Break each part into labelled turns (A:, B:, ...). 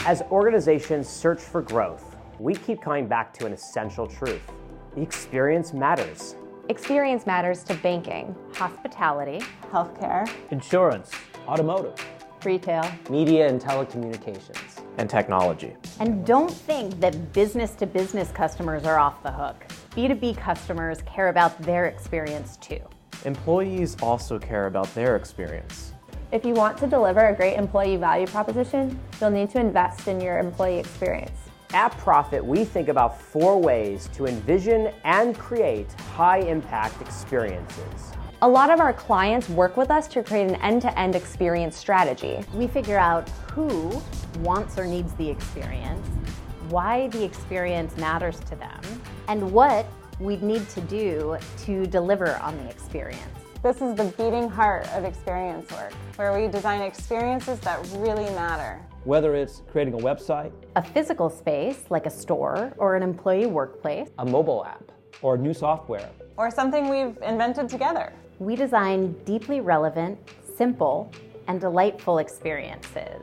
A: As organizations search for growth, we keep coming back to an essential truth. The experience matters.
B: Experience matters to banking, hospitality,
C: healthcare,
D: insurance, automotive,
B: retail,
E: media and telecommunications,
A: and technology.
B: And don't think that business-to-business customers are off the hook. B2B customers care about their experience too.
A: Employees also care about their experience.
F: If you want to deliver a great employee value proposition, you'll need to invest in your employee experience.
A: At Profit, we think about 4 ways to envision and create high-impact experiences.
B: A lot of our clients work with us to create an end-to-end experience strategy. We figure out who wants or needs the experience, why the experience matters to them, and what we'd need to do to deliver on the experience.
C: This is the beating heart of experience work, where we design experiences that really matter.
D: Whether it's creating a website,
B: A physical space like a store or an employee workplace,
E: a mobile app,
D: or new software,
C: or something we've invented together.
B: we design deeply relevant, simple, and delightful experiences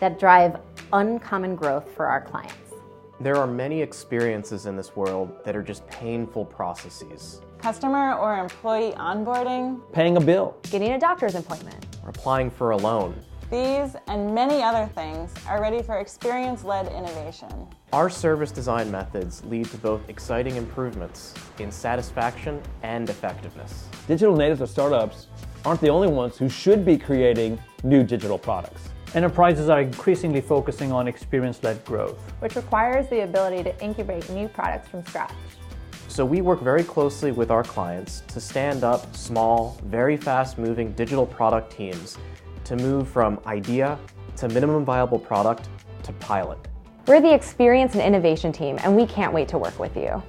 B: that drive uncommon growth for our clients.
A: There are many experiences in this world that are just painful processes.
C: Customer or employee onboarding,
D: paying a bill,
B: Getting a doctor's appointment,
A: Or applying for a loan.
C: these and many other things are ready for experience-led innovation.
A: Our service design methods lead to both exciting improvements in satisfaction and effectiveness.
D: digital natives or startups aren't the only ones who should be creating new digital products.
G: Enterprises are increasingly focusing on experience-led growth.
F: Which requires the ability to incubate new products from scratch.
A: So we work very closely with our clients to stand up small, very fast-moving digital product teams to move from idea to minimum viable product to pilot.
B: We're the experience and innovation team, and we can't wait to work with you.